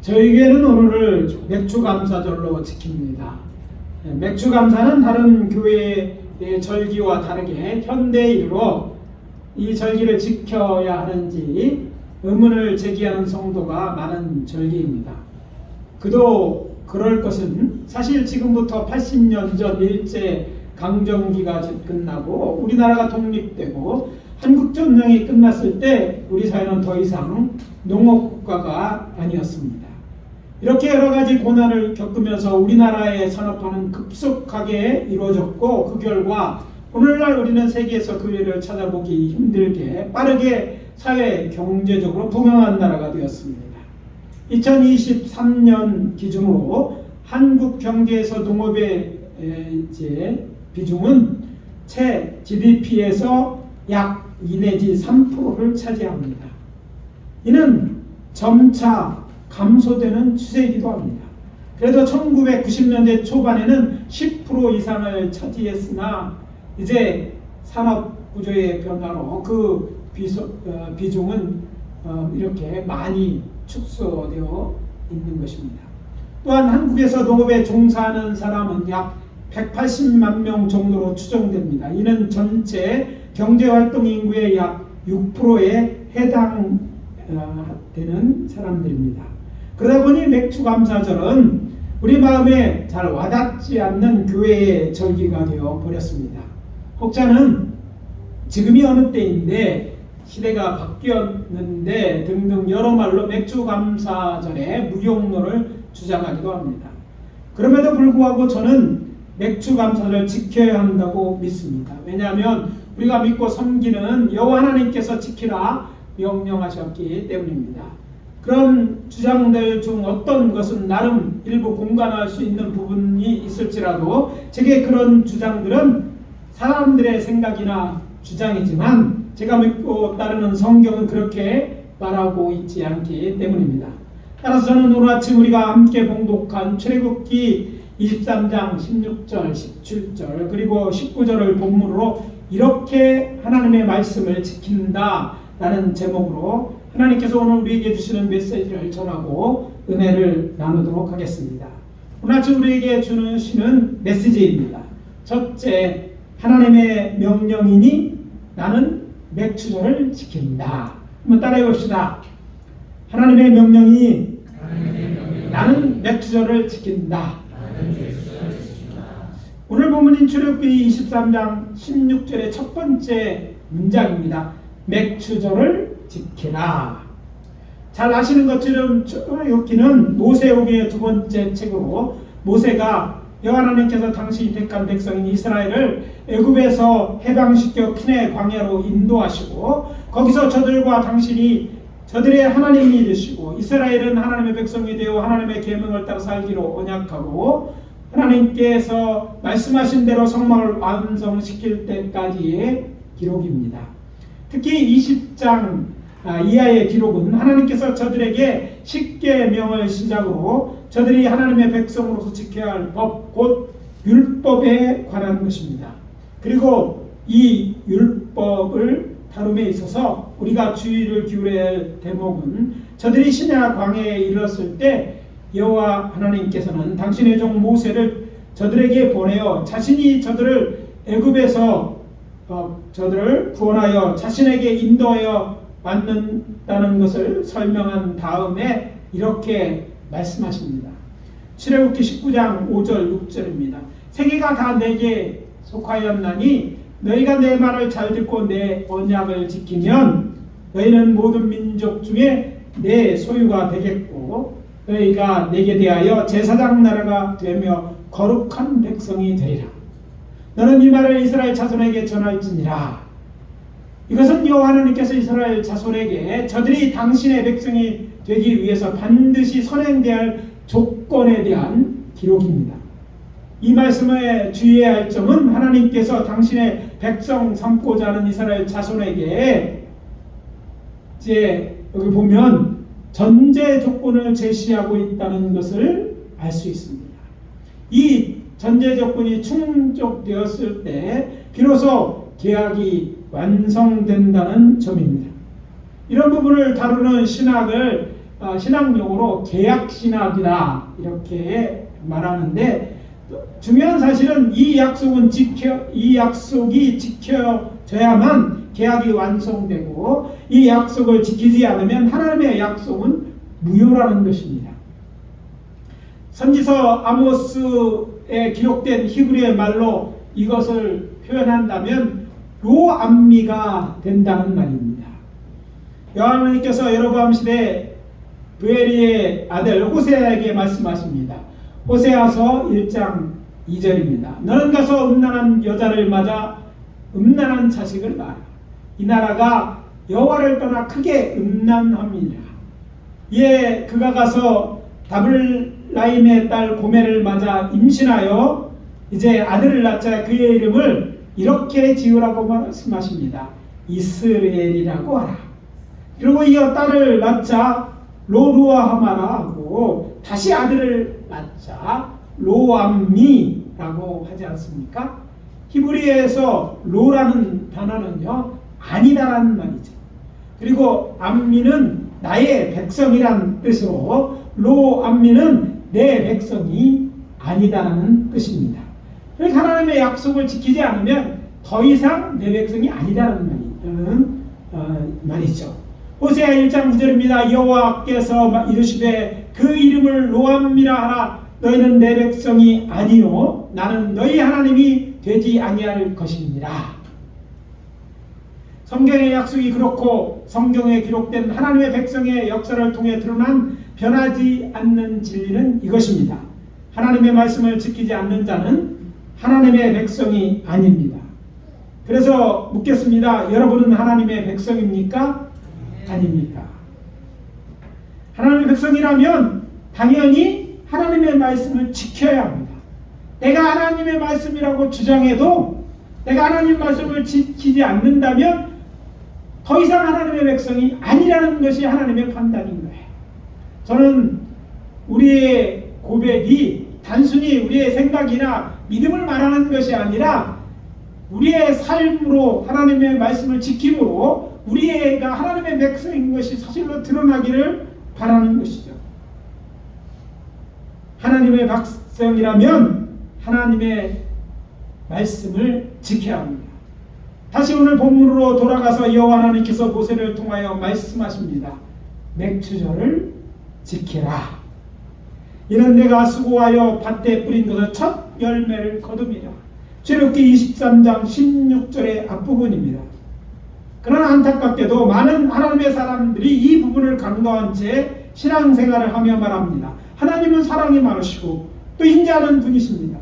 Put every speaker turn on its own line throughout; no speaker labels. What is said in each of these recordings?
저희에게는 오늘을 맥주감사절로 지킵니다. 맥주감사는 다른 교회의 절기와 다르게 현대일로 이 절기를 지켜야 하는지 의문을 제기하는 성도가 많은 절기입니다. 그도 그럴 것은 사실 지금부터 80년 전 일제 강점기가 끝나고 우리나라가 독립되고 한국전쟁이 끝났을 때 우리 사회는 더 이상 농업국가가 아니었습니다. 이렇게 여러 가지 고난을 겪으면서 우리나라의 산업화는 급속하게 이루어졌고 그 결과 오늘날 우리는 세계에서 그 일을 찾아보기 힘들게 빠르게 사회 경제적으로 부강한 나라가 되었습니다. 2023년 기준으로 한국 경제에서 농업의 비중은 채 GDP에서 약 2 내지 3%를 차지합니다. 이는 점차 감소되는 추세이기도 합니다. 그래도 1990년대 초반에는 10% 이상을 차지했으나 이제 산업 구조의 변화로 그 비중은 이렇게 많이 축소되어 있는 것입니다. 또한 한국에서 농업에 종사하는 사람은 약 180만 명 정도로 추정됩니다. 이는 전체 경제활동 인구의 약 6%에 해당되는 사람들입니다. 그러다 보니 맥주감사절은 우리 마음에 잘 와닿지 않는 교회의 절기가 되어 버렸습니다. 혹자는 지금이 어느 때인데 시대가 바뀌었는데 등등 여러 말로 맥주감사절의 무용론을 주장하기도 합니다. 그럼에도 불구하고 저는 맥주감사를 지켜야 한다고 믿습니다. 왜냐하면 우리가 믿고 섬기는 여호와 하나님께서 지키라 명령하셨기 때문입니다. 그런 주장들 중 어떤 것은 나름 일부 공감할 수 있는 부분이 있을지라도 제게 그런 주장들은 사람들의 생각이나 주장이지만 제가 믿고 따르는 성경은 그렇게 말하고 있지 않기 때문입니다. 따라서 저는 오늘 아침 우리가 함께 봉독한 출애굽기 23장 16절, 17절 그리고 19절을 본문으로 이렇게 하나님의 말씀을 지킨다라는 제목으로 하나님께서 오늘 우리에게 주시는 메시지를 전하고 은혜를 나누도록 하겠습니다. 오늘 아침 우리에게 주시는 메시지입니다. 첫째, 하나님의 명령이니 나는 맥주절을 지킨다. 한번 따라해 봅시다. 하나님의 명령이 나는 맥주절을 지킨다. 오늘 본문인 출애굽기 23장 16절의 첫 번째 문장입니다. 맥주절을 지키라. 잘 아시는 것처럼 출애굽기는 모세오경의 두 번째 책으로 모세가 여호와 하나님께서 당신이 택한 백성인 이스라엘을 애굽에서 해방시켜 키네 광야로 인도하시고 거기서 저들과 당신이 저들의 하나님이 되시고 이스라엘은 하나님의 백성이 되어 하나님의 계명을 따라 살기로 언약하고 하나님께서 말씀하신 대로 성막을 완성시킬 때까지의 기록입니다. 특히 20장 이하의 기록은 하나님께서 저들에게 십계명을 시작으로 저들이 하나님의 백성으로서 지켜야 할 법, 곧 율법에 관한 것입니다. 그리고 이 율법을 다룸에 있어서 우리가 주의를 기울여야 할 대목은 저들이 시내와 광야에 이르렀을 때 여호와 하나님께서는 당신의 종 모세를 저들에게 보내어 자신이 저들을 애굽에서 저들을 구원하여 자신에게 인도하여 받는다는 것을 설명한 다음에 이렇게 말씀하십니다. 출애굽기 19장 5절 6절입니다. 세계가 다 내게 속하였나니 너희가 내 말을 잘 듣고 내 언약을 지키면 너희는 모든 민족 중에 내 소유가 되겠고 너희가 내게 대하여 제사장 나라가 되며 거룩한 백성이 되리라. 너는 이 말을 이스라엘 자손에게 전할지니라. 이것은 여호와 하나님께서 이스라엘 자손에게 저들이 당신의 백성이 되기 위해서 반드시 선행돼야 할 조건에 대한 기록입니다. 이 말씀에 주의해야 할 점은 하나님께서 당신의 백성 삼고자 하는 이스라엘 자손에게 이제 여기 보면 전제 조건을 제시하고 있다는 것을 알 수 있습니다. 이 전제 조건이 충족되었을 때 비로소 계약이 완성된다는 점입니다. 이런 부분을 다루는 신학을 신학용어로 계약신학이다 이렇게 말하는데, 중요한 사실은 이 약속이 지켜져야만 계약이 완성되고, 이 약속을 지키지 않으면 하나님의 약속은 무효라는 것입니다. 선지서 아모스에 기록된 히브리의 말로 이것을 표현한다면 로암미가 된다는 말입니다. 여호와님께서 여로보암 시대 브에리의 아들 호세아에게 말씀하십니다. 호세아서 1장 2절입니다. 너는 가서 음란한 여자를 맞아 음란한 자식을 낳아. 이 나라가 여호와를 떠나 크게 음란함이라. 이에 그가 가서 다블라임의 딸 고멜을 맞아 임신하여 이제 아들을 낳자 그의 이름을 이렇게 지으라고 말씀하십니다. 이스라엘이라고 하라. 그리고 이어 딸을 낳자 로루아하마라 하고, 다시 아들을 낳자 로암미라고 하지 않습니까? 히브리어에서 로라는 단어는요, 아니다라는 말이죠. 그리고 암미는 나의 백성이란 뜻으로, 로암미는 내 백성이 아니다라는 뜻입니다. 그러니까 하나님의 약속을 지키지 않으면 더 이상 내 백성이 아니다라는 말이죠. 호세아 1장 9절입니다. 여호와께서 이르시되 그 이름을 로암미라 하라. 너희는 내 백성이 아니요 나는 너희 하나님이 되지 아니할 것이니라. 성경의 약속이 그렇고 성경에 기록된 하나님의 백성의 역사를 통해 드러난 변하지 않는 진리는 이것입니다. 하나님의 말씀을 지키지 않는 자는 하나님의 백성이 아닙니다. 그래서 묻겠습니다. 여러분은 하나님의 백성입니까? 아닙니까? 하나님의 백성이라면 당연히 하나님의 말씀을 지켜야 합니다. 내가 하나님의 말씀이라고 주장해도 내가 하나님의 말씀을 지키지 않는다면 더 이상 하나님의 백성이 아니라는 것이 하나님의 판단인 거예요. 저는 우리의 고백이 단순히 우리의 생각이나 믿음을 말하는 것이 아니라 우리의 삶으로 하나님의 말씀을 지킴으로 우리가 하나님의 백성인 것이 사실로 드러나기를 바라는 것이죠. 하나님의 백성이라면 하나님의 말씀을 지켜야 합니다. 다시 오늘 본문으로 돌아가서 여호와 하나님께서 모세를 통하여 말씀하십니다. 맥추절을 지키라. 이는 내가 수고하여 밭에 뿌린 것을 첫 열매를 거두리라. 출애굽기 23장 16절의 앞부분입니다. 그러나 안타깝게도 많은 하나님의 사람들이 이 부분을 간과한 채 신앙생활을 하며 말합니다. 하나님은 사랑이 많으시고 또 인자하는 분이십니다.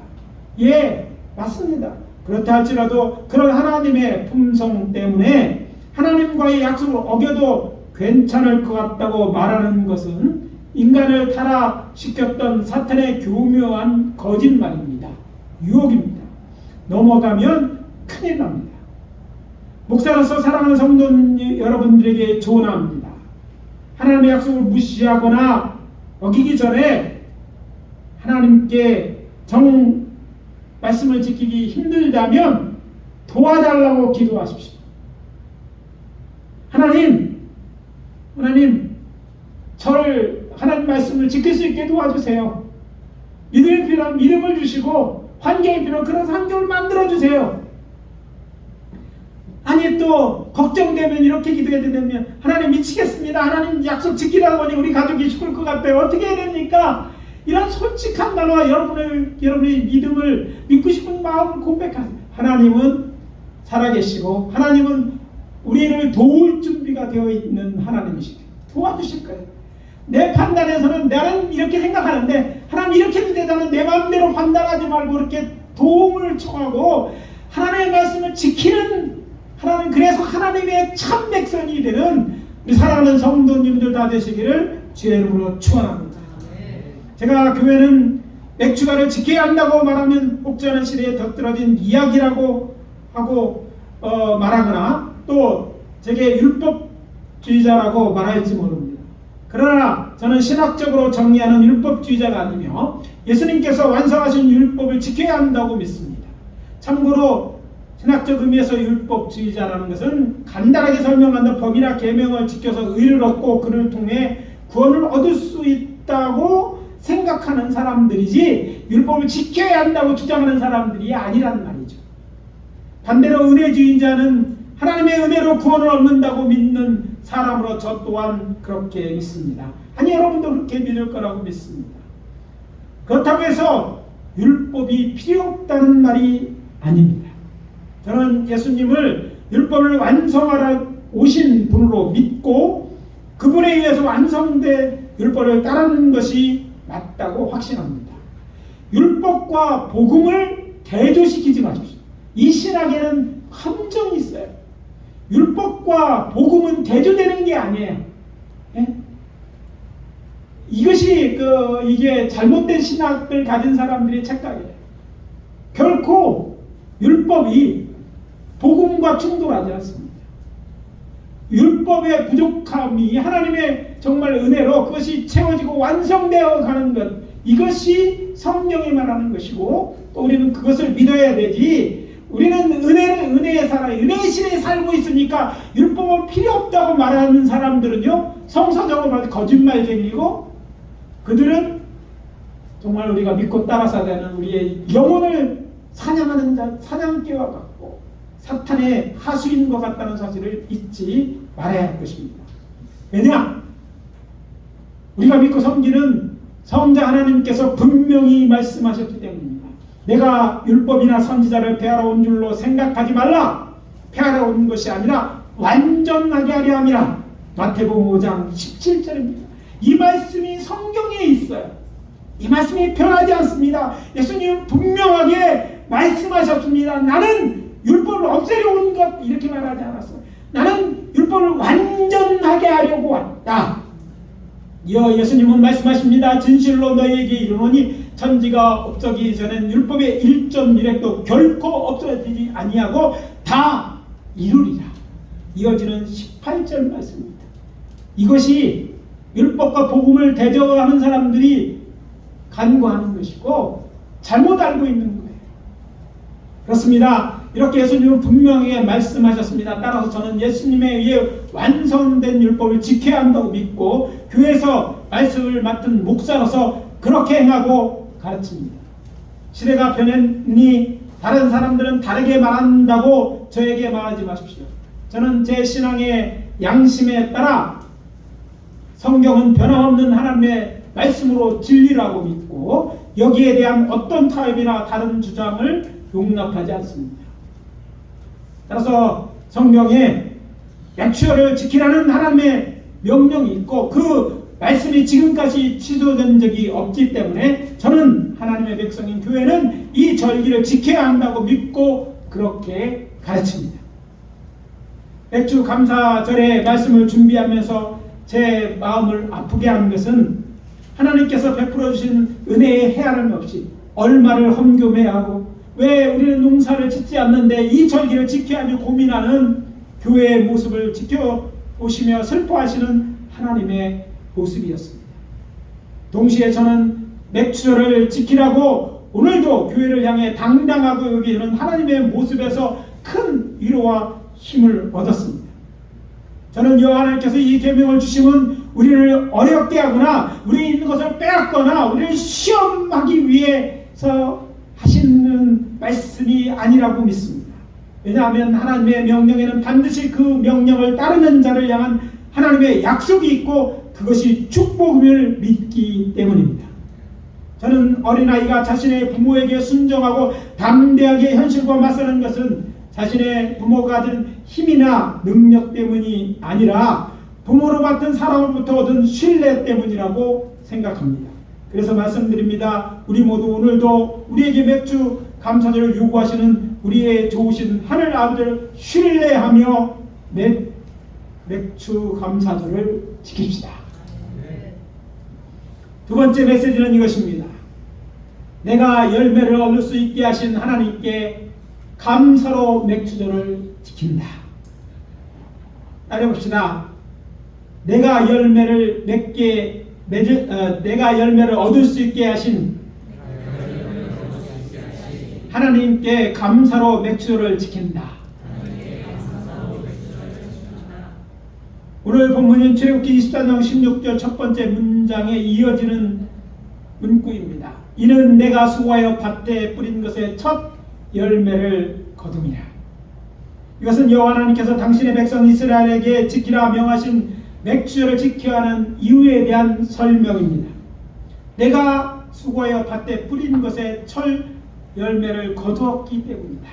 예, 맞습니다. 그렇다 할지라도 그런 하나님의 품성 때문에 하나님과의 약속을 어겨도 괜찮을 것 같다고 말하는 것은 인간을 타락시켰던 사탄의 교묘한 거짓말입니다. 유혹입니다. 넘어가면 큰일 납니다. 목사로서 사랑하는 성도 여러분들에게 조언합니다. 하나님의 약속을 무시하거나 어기기 전에 하나님께 말씀을 지키기 힘들다면 도와달라고 기도하십시오. 하나님, 저를 하나님 말씀을 지킬 수 있게 도와주세요. 믿음이 필요한 믿음을 주시고 환경이 필요한 그런 환경을 만들어주세요. 아니 또 걱정되면 이렇게 기도해야 되면 하나님 미치겠습니다. 하나님 약속 지키라고 하니 우리 가족이 죽을 것 같아요. 어떻게 해야 됩니까? 이런 솔직한 말과 여러분의 믿음을 믿고 싶은 마음을 고백하세요. 하나님은 살아계시고 하나님은 우리를 도울 준비가 되어 있는 하나님이시죠. 도와주실 거예요. 내 판단에서는 나는 이렇게 생각하는데 하나님 이렇게 해도 되다는 내 마음대로 판단하지 말고 이렇게 도움을 청하고 하나님의 말씀을 지키는 하나님, 그래서 하나님의 참 백성이 되는 우리 사랑하는 성도님들 다 되시기를 주의 이름으로 축원합니다. 제가 교회는 맥주가를 지켜야 한다고 말하면 혹자는 시대에 덧들어진 이야기라고 하고 말하거나 또 제게 율법주의자라고 말할지 모릅니다. 그러나 저는 신학적으로 정리하는 율법주의자가 아니며 예수님께서 완성하신 율법을 지켜야 한다고 믿습니다. 참고로 신학적 의미에서 율법주의자라는 것은 간단하게 설명한다 법이나 계명을 지켜서 의를 얻고 그를 통해 구원을 얻을 수 있다고 생각하는 사람들이지 율법을 지켜야 한다고 주장하는 사람들이 아니란 말이죠. 반대로 은혜주의자는 하나님의 은혜로 구원을 얻는다고 믿는 사람으로 저 또한 그렇게 믿습니다. 아니, 여러분도 그렇게 믿을 거라고 믿습니다. 그렇다고 해서 율법이 필요 없다는 말이 아닙니다. 저는 예수님을 율법을 완성하러 오신 분으로 믿고 그분에 의해서 완성된 율법을 따르는 것이 맞다고 확신합니다. 율법과 복음을 대조시키지 마십시오. 이 신학에는 함정이 있어요. 율법과 복음은 대조되는 게 아니에요. 예? 이것이 이게 잘못된 신학을 가진 사람들의 착각이에요. 결코 율법이 복음과 충돌하지 않습니다. 율법의 부족함이 하나님의 정말 은혜로 그것이 채워지고 완성되어 가는 것, 이것이 성경이 말하는 것이고 또 우리는 그것을 믿어야 되지. 우리는 은혜에 살아요. 은혜의 시대에 살고 있으니까 율법은 필요 없다고 말하는 사람들은요, 성서적으로 거짓말쟁이고, 그들은 정말 우리가 믿고 따라서야 되는 우리의 영혼을 사냥하는 자, 사냥개와 같고 사탄의 하수인 것 같다는 사실을 잊지 말아야 할 것입니다. 왜냐? 우리가 믿고 섬기는 성자 하나님께서 분명히 말씀하셨기 때문입니다. 내가 율법이나 선지자를 폐하러 온 줄로 생각하지 말라. 폐하러 온 것이 아니라 완전하게 하려 함이라. 마태복음 5장 17절입니다. 이 말씀이 성경에 있어요. 이 말씀이 변하지 않습니다. 예수님은 분명하게 말씀하셨습니다. 나는 율법을 없애려 온 것, 이렇게 말하지 않았어요. 나는 율법을 완전하게 하려고 왔다. 예수님은 말씀하십니다. 진실로 너희에게 이르노니 천지가 없어지기 전엔 율법의 1.1획도 결코 없어지지 아니하고 다 이루리라. 이어지는 18절 말씀입니다. 이것이 율법과 복음을 대적하는 사람들이 간과하는 것이고 잘못 알고 있는 거예요. 그렇습니다. 이렇게 예수님은 분명하게 말씀하셨습니다. 따라서 저는 예수님에 의해 완성된 율법을 지켜야 한다고 믿고 교회에서 말씀을 맡은 목사로서 그렇게 행하고 가르칩니다. 시대가 변했니 다른 사람들은 다르게 말한다고 저에게 말하지 마십시오. 저는 제 신앙의 양심에 따라 성경은 변함없는 하나님의 말씀으로 진리라고 믿고 여기에 대한 어떤 타협이나 다른 주장을 용납하지 않습니다. 따라서 성경에 맥추어를 지키라는 하나님의 명령이 있고 그 말씀이 지금까지 취소된 적이 없기 때문에 저는 하나님의 백성인 교회는 이 절기를 지켜야 한다고 믿고 그렇게 가르칩니다. 맥주 감사절의 말씀을 준비하면서 제 마음을 아프게 한 것은 하나님께서 베풀어 주신 은혜의 헤아림 없이 얼마를 험교매야 하고 왜 우리는 농사를 짓지 않는데 이 절기를 지켜야 하며 고민하는 교회의 모습을 지켜보시며 슬퍼하시는 하나님의 모습이었습니다. 동시에 저는 맥주절을 지키라고 오늘도 교회를 향해 당당하고 여기는 하나님의 모습에서 큰 위로와 힘을 얻었습니다. 저는 여호와 하나님께서 이 계명을 주심은 우리를 어렵게 하거나 우리 있는 것을 빼앗거나 우리를 시험하기 위해서 하시는 말씀이 아니라고 믿습니다. 왜냐하면 하나님의 명령에는 반드시 그 명령을 따르는 자를 향한 하나님의 약속이 있고 그것이 축복임을 믿기 때문입니다. 저는 어린아이가 자신의 부모에게 순종하고 담대하게 현실과 맞서는 것은 자신의 부모가 가진 힘이나 능력 때문이 아니라 부모로 맡은 사람으로부터 얻은 신뢰 때문이라고 생각합니다. 그래서 말씀드립니다. 우리 모두 오늘도 우리에게 맥주 감사절을 요구하시는 우리의 좋으신 하늘 아버지를 신뢰하며 맥주 감사절을 지킵시다. 두 번째 메시지는 이것입니다. 내가 열매를 얻을 수 있게 하신 하나님께 감사로 맥주절을 지킨다. 따라해봅시다. 내가 열매를 내가 열매를 얻을 수 있게 하신 하나님께 감사로 맥주절을 지킨다. 오늘 본문인 출애굽기 24장 16절 첫 번째 문장에 이어지는 문구입니다. 이는 내가 수고하여 밭에 뿌린 것의 첫 열매를 거둠이라. 이것은 여호와 하나님께서 당신의 백성 이스라엘에게 지키라 명하신 맥주절을 지켜야 하는 이유에 대한 설명입니다. 내가 수고하여 밭에 뿌린 것의 첫 열매를 거두었기 때문이다.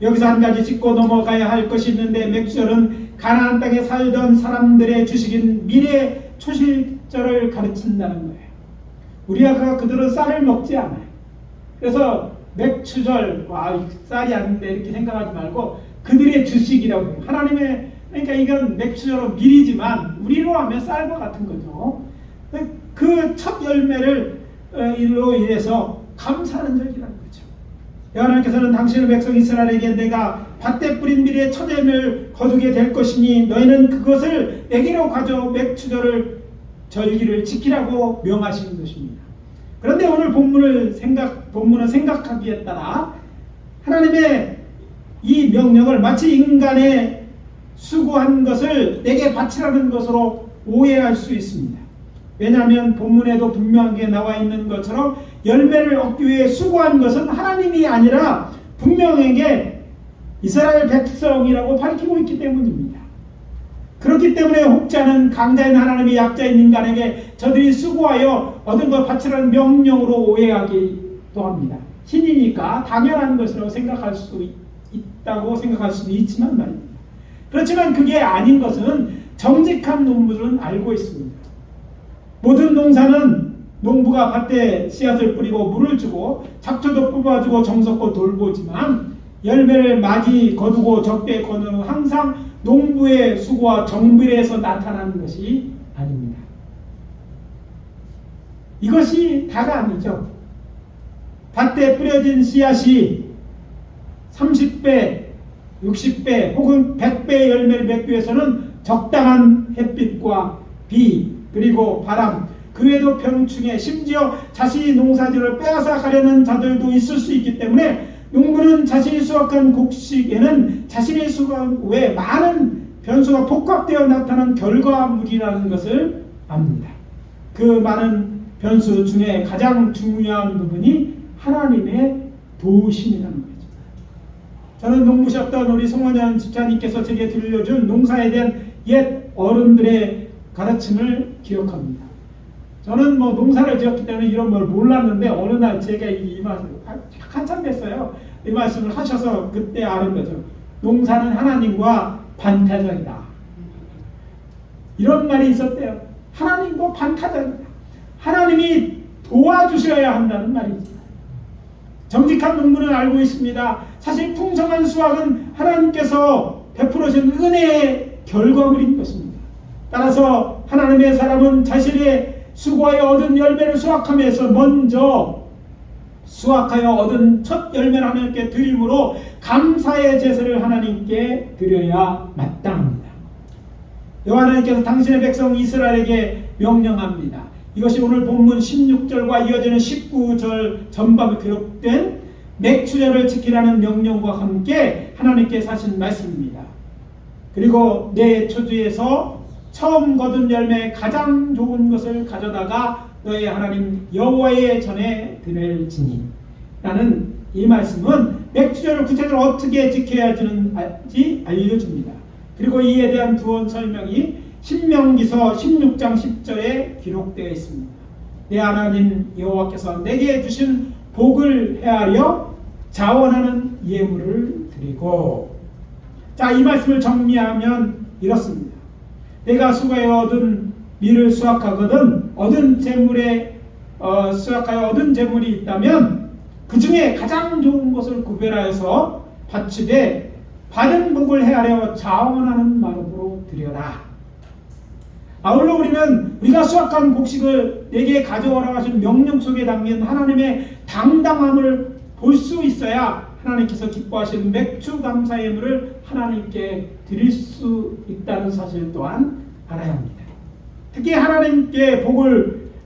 여기서 한 가지 짚고 넘어가야 할 것이 있는데, 맥주절은 가나안 땅에 살던 사람들의 주식인 미래 초실절을 가르친다는 거예요. 우리가 그들은 쌀을 먹지 않아요. 그래서 맥추절, 와 쌀이 아닌데 이렇게 생각하지 말고 그들의 주식이라고 해요. 하나님의, 그러니까 이건 맥추절은 미리지만 우리로 하면 쌀과 같은 거죠. 그 첫 열매를 일로 인해서 감사하는 절기라는 거죠. 여호와께서는 당신의 백성 이스라엘에게 내가 밭에 뿌린 미래의 첫 열매를 거두게 될 것이니 너희는 그것을 내게로 가져 맥추절을 절기를 지키라고 명하시는 것입니다. 그런데 오늘 본문은 생각하기에 따라 하나님의 이 명령을 마치 인간의 수고한 것을 내게 바치라는 것으로 오해할 수 있습니다. 왜냐하면 본문에도 분명하게 나와 있는 것처럼 열매를 얻기 위해 수고한 것은 하나님이 아니라 분명하게 이스라엘 백성이라고 밝히고 있기 때문입니다. 그렇기 때문에 혹자는 강자인 하나님이 약자인 인간에게 저들이 수고하여 얻은 것 바치라는 명령으로 오해하기도 합니다. 신이니까 당연한 것이라고 생각할 수 있다고 생각할 수도 있지만 말입니다. 그렇지만 그게 아닌 것은 정직한 농부들은 알고 있습니다. 모든 농사는 농부가 밭에 씨앗을 뿌리고 물을 주고 잡초도 뽑아주고 정석고 돌보지만 열매를 많이 거두고 적게 거두는 항상 농부의 수고와 정밀에서 나타나는 것이 아닙니다. 이것이 다가 아니죠. 밭에 뿌려진 씨앗이 30배, 60배 혹은 100배의 열매를 맺기 위해서는 적당한 햇빛과 비 그리고 바람, 그 외에도 병충해, 심지어 자신이 농사지를 빼앗아 가려는 자들도 있을 수 있기 때문에 농부는 자신이 수확한 곡식에는 자신의 수확 외에 많은 변수가 복합되어 나타난 결과물이라는 것을 압니다. 그 많은 변수 중에 가장 중요한 부분이 하나님의 도우심이라는 거죠. 저는 농부셨던 우리 송원현 집사님께서 제게 들려준 농사에 대한 옛 어른들의 가르침을 기억합니다. 저는 농사를 지었기 때문에 이런 걸 몰랐는데 어느 날 제가 이 말씀 한참 됐어요. 이 말씀을 하셔서 그때 아는 거죠. 농사는 하나님과 반타작이다. 이런 말이 있었대요. 하나님과 반타작이다. 하나님이 도와주셔야 한다는 말이지. 정직한 농부는 알고 있습니다. 사실 풍성한 수확은 하나님께서 베풀어 주신 은혜의 결과물인 것입니다. 따라서 하나님의 사람은 자신의 수고하여 얻은 열매를 수확하면서 먼저 수확하여 얻은 첫 열매를 하나님께 드림으로 감사의 제사를 하나님께 드려야 마땅합니다. 여호와 하나님께서 당신의 백성 이스라엘에게 명령합니다. 이것이 오늘 본문 16절과 이어지는 19절 전반에 기록된 맥추절을 지키라는 명령과 함께 하나님께서 하신 말씀입니다. 그리고 내 초주에서 처음 거둔 열매 가장 좋은 것을 가져다가 너의 하나님 여호와의 전에 드릴지니 라는 이 말씀은 맥추절을 구체적으로 어떻게 지켜야 하는지 알려줍니다. 그리고 이에 대한 두원 설명이 신명기서 16장 10절에 기록되어 있습니다. 내 하나님 여호와께서 내게 주신 복을 헤아려 자원하는 예물을 드리고, 자, 이 말씀을 정리하면 이렇습니다. 내가 수고하여 얻은 밀을 수확하거든 수확하여 얻은 재물이 있다면 그 중에 가장 좋은 것을 구별하여서 바치되 받은 복을 헤아려 자원하는 마음으로 드려라. 아울러 우리는 우리가 수확한 곡식을 내게 가져오라고 하신 명령 속에 담긴 하나님의 당당함을 볼 수 있어야 하나님께서 기뻐하시는 맥주 감사 예물을 하나님께 드릴 수 있다는 사실 또한 알아야 합니다. 특히 하나님께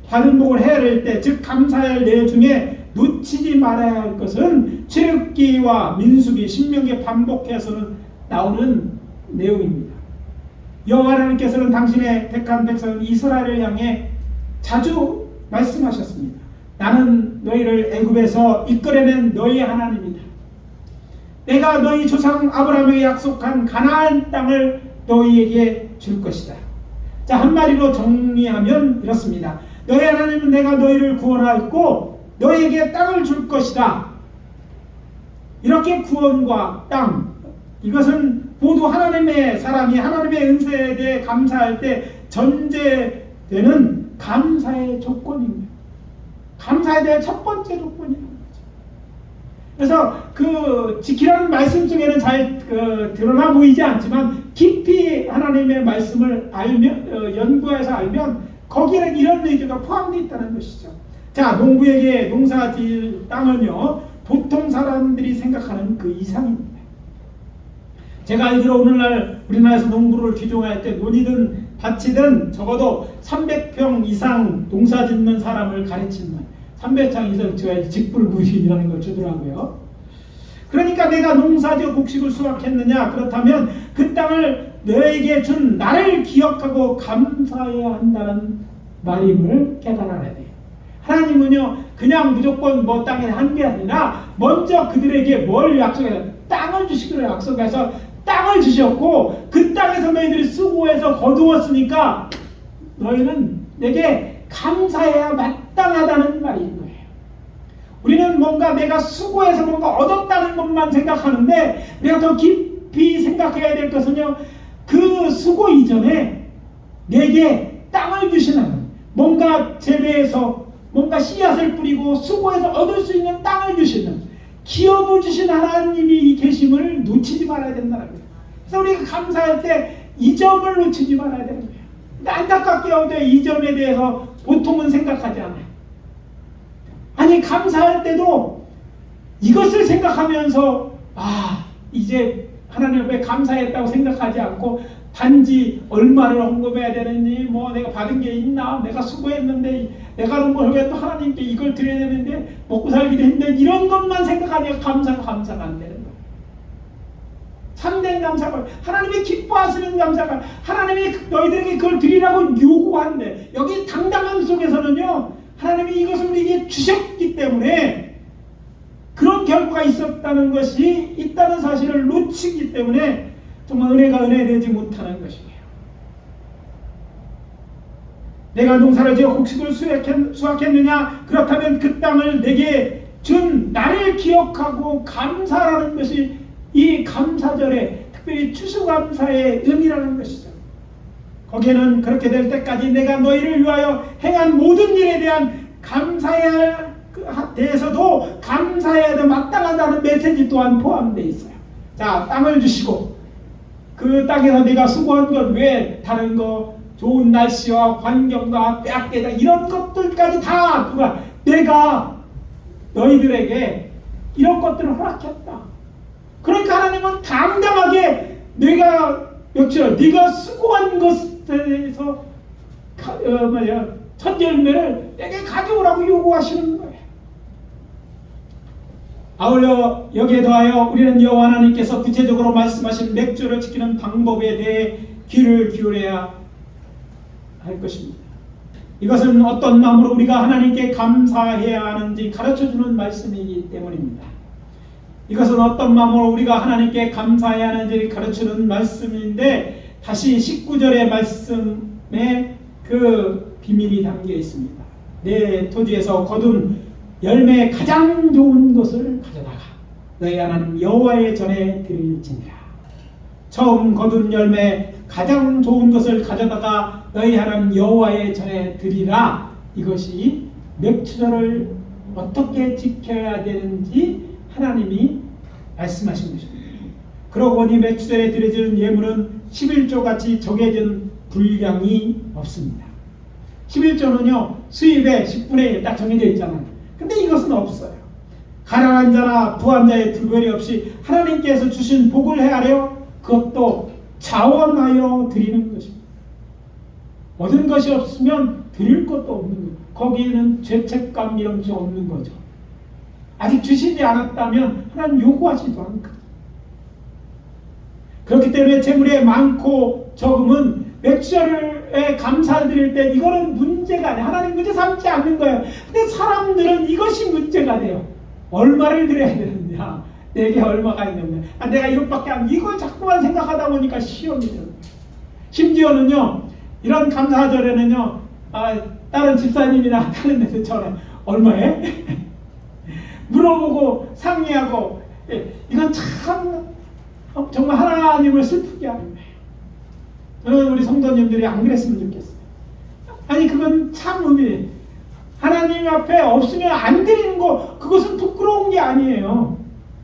받은 복을 헤아릴 때, 즉 감사할 내 중에 놓치지 말아야 할 것은 출애굽기와 민수기, 신명기에 반복해서는 나오는 내용입니다. 여호와 하나님께서는 당신의 택한 백성 이스라엘을 향해 자주 말씀하셨습니다. 나는 너희를 애굽에서 이끌어낸 너희 하나님이다. 내가 너희 조상 아브라함에게 약속한 가나안 땅을 너희에게 줄 것이다. 자, 한마디로 정리하면 이렇습니다. 너희 하나님은 내가 너희를 구원하였고 너희에게 땅을 줄 것이다. 이렇게 구원과 땅, 이것은 모두 하나님의 사람이 하나님의 은혜에 대해 감사할 때 전제되는 감사의 조건입니다. 감사에 대한 첫 번째 조건이라는 거죠. 그래서 그 지키라는 말씀 중에는 잘 드러나 보이지 않지만 깊이 하나님의 말씀을 알면 연구해서 알면 거기에는 이런 의도가 포함되어 있다는 것이죠. 자, 농부에게 농사 지을 땅은요 보통 사람들이 생각하는 그 이상입니다. 제가 알기로 오늘날 우리나라에서 농부를 규정할 때 논이든 밭이든 적어도 300평 이상 농사 짓는 사람을 가르치는 300평 이상 줘야지 직불부신이라는 걸 주더라고요. 그러니까 내가 농사지어 곡식을 수확했느냐? 그렇다면 그 땅을 너에게 준 나를 기억하고 감사해야 한다는 말임을 깨달아야 돼요. 하나님은요 그냥 무조건 뭐 땅에 한 게 아니라 먼저 그들에게 뭘 약속해서 땅을 주시기로 약속해서 땅을 주셨고 그 땅에서 너희들이 수고해서 거두었으니까 너희는 내게 감사해야 마땅하다는 말인 거예요. 우리는 뭔가 내가 수고해서 뭔가 얻었다는 것만 생각하는데 내가 더 깊이 생각해야 될 것은요 그 수고 이전에 내게 땅을 주시는 뭔가 재배해서 뭔가 씨앗을 뿌리고 수고해서 얻을 수 있는 땅을 주시는 기업을 주신 하나님이 계심을 놓치지 말아야 된다는 거예요. 그래서 우리가 감사할 때 이 점을 놓치지 말아야 되는 거예요. 근데 안타깝게도 이 점에 대해서 보통은 생각하지 않아요. 아니 감사할 때도 이것을 생각하면서 이제 하나님 앞에 감사했다고 생각하지 않고 단지 얼마를 헌금해야 되는지 뭐 내가 받은 게 있나 내가 수고했는데 내가 왜 또 하나님께 이걸 드려야 되는데 먹고 살기도 했는데 이런 것만 생각하니까 감사가 안 되는 거예요. 참된 감사가 하나님이 기뻐하시는 감사가 하나님이 너희들에게 그걸 드리라고 요구하는데 여기 당당함 속에서는요 하나님이 이것을 우리에게 주셨기 때문에 그런 결과가 있었다는 있다는 사실을 놓치기 때문에 정말 은혜가 은혜되지 못하는 것이에요. 내가 농사를 지어 곡식을 수확했느냐? 그렇다면 그 땅을 내게 준 나를 기억하고 감사라는 것이 이 감사절에 특별히 추수감사의 의미라는 것이죠. 거기에는 그렇게 될 때까지 내가 너희를 위하여 행한 모든 일에 대한 감사에 대해서도 감사해야 마땅하다는 메시지 또한 포함되어 있어요. 자, 땅을 주시고 그 땅에서 내가 수고한 것 외에 다른 거 좋은 날씨와 환경과 빼앗기다 이런 것들까지 다 내가 너희들에게 이런 것들을 허락했다. 그러니까 하나님은 당당하게 네가 수고한 것에 대해서 첫 열매를 내게 가져오라고 요구하시는 거예요. 아울러 여기에 더하여 우리는 여호와 하나님께서 구체적으로 말씀하신 맥주를 지키는 방법에 대해 귀를 기울여야 할 것입니다. 이것은 어떤 마음으로 우리가 하나님께 감사해야 하는지 가르쳐주는 말씀이기 때문입니다. 이것은 어떤 마음으로 우리가 하나님께 감사해야 하는지 가르치는 말씀인데 다시 19절의 말씀에 그 비밀이 담겨 있습니다. 내 토지에서 거둔 열매 가장 좋은 것을 가져다가 너희 하나님 여호와의 전에 드릴지니라. 처음 거둔 열매 가장 좋은 것을 가져다가 너희 하나님 여호와의 전에 드리라. 이것이 맥주절을 어떻게 지켜야 되는지 하나님이 말씀하신 것입니다. 그러고 보니 맥주절에 드려지는 예물은 11조같이 정해진 분량이 없습니다. 11조는요 수입의 10분의 1 딱 정해져 있잖아요. 근데 이것은 없어요. 가난한 자나 부한 자의 구별이 없이 하나님께서 주신 복을 헤아려 그것도 자원하여 드리는 것입니다. 얻은 것이 없으면 드릴 것도 없는 거예요. 거기에는 죄책감 이런 것이 없는 거죠. 아직 주시지 않았다면 하나님 요구하지도 않거든요. 그렇기 때문에 재물이 많고 적으면 맥주절에 감사드릴 때 이거는 문제가 아니에요. 하나님 문제 삼지 않는 거예요. 근데 사람들은 이것이 문제가 돼요. 얼마를 드려야 되느냐, 내게 얼마가 있느냐, 내가 이것밖에 안, 이걸 자꾸만 생각하다 보니까 시험이 돼요. 심지어는요, 이런 감사절에는요, 다른 집사님이나 다른 데서 전에 얼마에? 물어보고 상의하고, 이건 참 정말 하나님을 슬프게 하는 거예요. 저는 우리 성도님들이 안 그랬으면 좋겠어요. 아니 그건 참 의미예요. 하나님 앞에 없으면 안 드리는 거, 그것은 부끄러운 게 아니에요.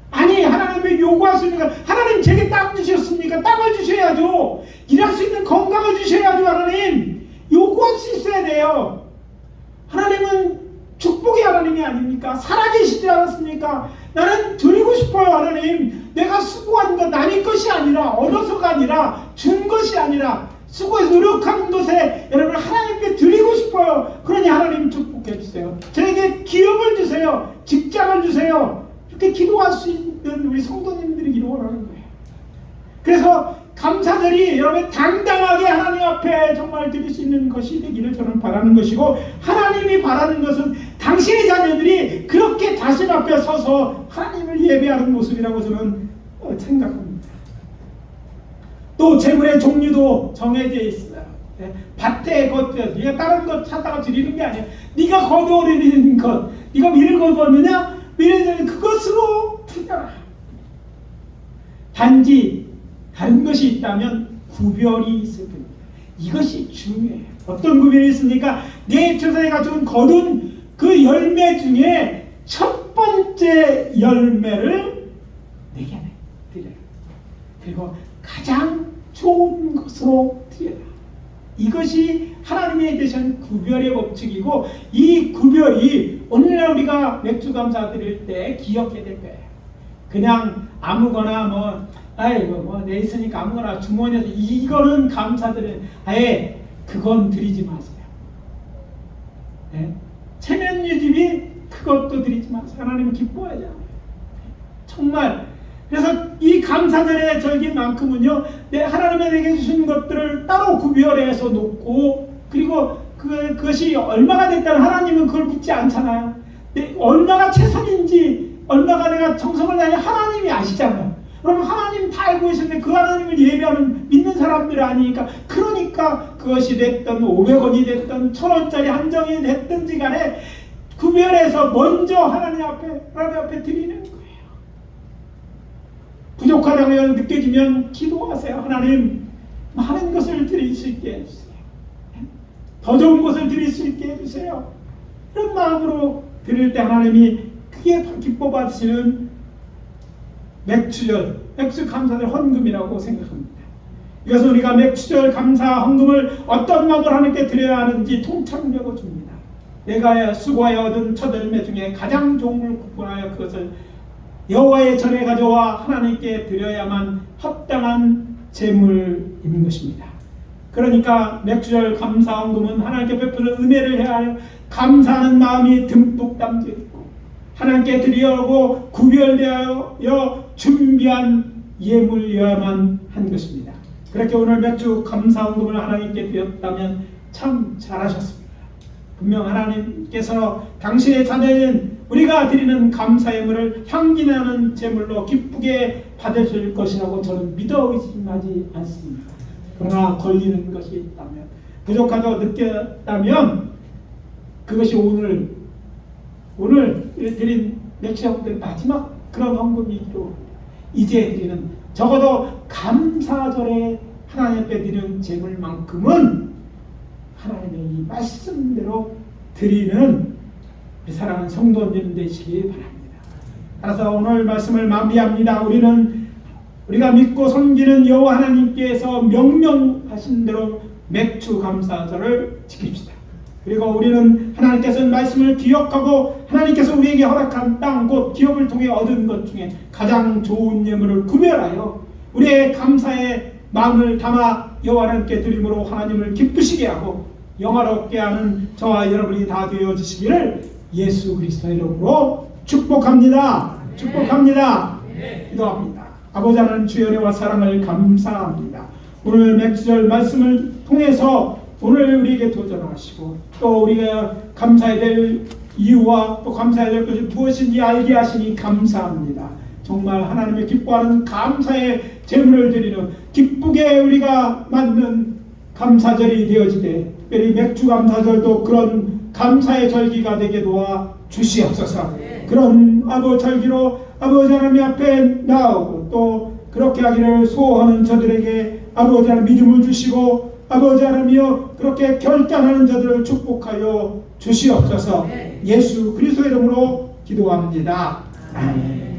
아니 하나님 왜 요구하십니까? 하나님 제게 땅 주셨습니까? 땅을 주셔야죠. 일할 수 있는 건강을 주셔야죠. 하나님 요구할 수 있어야 돼요. 하나님은 축복의 하나님이 아닙니까? 살아계시지 않았습니까? 나는 드리고 싶어요. 하나님 내가 수고한 것 남의 것이 아니라, 얻어서가 아니라, 준 것이 아니라 수고해서 노력하는 것에 여러분 하나님께 드리고 싶어요. 그러니 하나님 축복해 주세요. 저에게 기업을 주세요. 직장을 주세요. 이렇게 기도할 수 있는 우리 성도님들이 기도를 하는 거예요. 그래서 감사절이 여러분 당당하게 하나님 앞에 정말 드릴 수 있는 것이 되기를 저는 바라는 것이고, 하나님이 바라는 것은 당신의 자녀들이 그렇게 자신 앞에 서서 하나님을 예배하는 모습이라고 저는 생각합니다. 또 재물의 종류도 정해져 있어요. 밭에 것들, 네가 다른 것 찾다가 드리는 게 아니야. 네가 거두어들이는 것, 네가 밀을 거두었느냐? 밀을 그것으로 드려라. 단지 다른 것이 있다면 구별이 있을 겁니다. 이것이 중요해요. 어떤 구별이 있습니까? 내 조상이가 준 거둔 그 열매 중에 첫 번째 열매를 내게 드려라. 그리고 가장 좋은 것으로 드려라. 이것이 하나님의 계신 구별의 법칙이고, 이 구별이 오늘날 우리가 맥주 감사 드릴 때 기억해야 될 거예요. 그냥 아무거나 내 있으니까 아무거나 주머니에서 이거는 감사드리는, 아예 그건 드리지 마세요. 네? 체면 유지비 그것도 드리지 마세요. 하나님은 기뻐하지 않아요. 정말. 그래서 이 감사절의 절기만큼은요, 하나님이 내게 주신 것들을 따로 구별해서 놓고, 그리고 그것이 얼마가 됐다는 하나님은 그걸 묻지 않잖아요. 얼마가 최선인지, 얼마가 내가 정성을 다하냐 하나님이 아시잖아요. 그러면 하나님 다 알고 계시는데 그 하나님을 예배하는 믿는 사람들이 아니니까, 그러니까 그것이 됐든 500원이 됐든 1000원짜리 한정이 됐든지 간에 구별해서 먼저 하나님 앞에 드리는 거예요. 부족하다고 느껴지면 기도하세요. 하나님 많은 것을 드릴 수 있게 해주세요. 더 좋은 것을 드릴 수 있게 해주세요. 이런 마음으로 드릴 때 하나님이 크게 기뻐 받으시는 맥주절, 맥주 감사절 헌금이라고 생각합니다. 이것은 우리가 맥주절 감사 헌금을 어떤 마음으로 하나님께 드려야 하는지 통찰력을 줍니다. 내가 수고하여 얻은 첫 열매 중에 가장 좋은 걸 구분하여 그것을 여호와의 전에 가져와 하나님께 드려야만 합당한 제물인 것입니다. 그러니까 맥주절 감사 헌금은 하나님께 베푸는 은혜를 해하여 감사하는 마음이 듬뿍 담겨 있고, 하나님께 드리려고 구별되어 준비한 예물이어야만 한 것입니다. 그렇게 오늘 맥주 감사 헌금을 하나님께 드렸다면 참 잘하셨습니다. 분명 하나님께서 당신의 자녀인 우리가 드리는 감사 예물을 향기나는 제물로 기쁘게 받으실 것이라고 저는 믿어 의심하지 않습니다. 그러나 걸리는 것이 있다면, 부족하다고 느꼈다면, 그것이 오늘 드린 맥주형들 마지막 그런 헌금이기로 이제 드리는, 적어도 감사절에 하나님 앞에 드리는 제물만큼은 하나님의 이 말씀대로 드리는 사랑하는 성도님 되시기 바랍니다. 따라서 오늘 말씀을 마무리합니다. 우리가 믿고 섬기는 여호와 하나님께서 명령하신 대로 맥주 감사절을 지킵시다. 그리고 우리는 하나님께서 말씀을 기억하고 하나님께서 우리에게 허락한 땅, 곧 기업을 통해 얻은 것 중에 가장 좋은 예물을 구별하여 우리의 감사의 마음을 담아 여호와 하나님께 드림으로 하나님을 기쁘시게 하고 영화롭게 하는 저와 여러분이 다 되어 주시기를 예수 그리스도의 이름으로 축복합니다. 축복합니다. 기도합니다. 아버지 하나님, 주의 은혜와 사랑을 감사합니다. 오늘 맥주절 말씀을 통해서 오늘 우리에게 도전하시고 또 우리가 감사해야 될 이유와 또 감사해야 될 것이 무엇인지 알게 하시니 감사합니다. 정말 하나님의 기뻐하는 감사의 제물을 드리는 기쁘게 우리가 맞는 감사절이 되어지되 특별히 맥주 감사절도 그런 감사의 절기가 되게 도와 주시옵소서. 그런 절기로 아버지 하나님 앞에 나오고 또 그렇게 하기를 소원하는 저들에게 아버지 하나님 믿음을 주시고 아버지 하나님이여 그렇게 결단하는 자들을 축복하여 주시옵소서. 예수 그리스도의 이름으로 기도합니다. 아멘.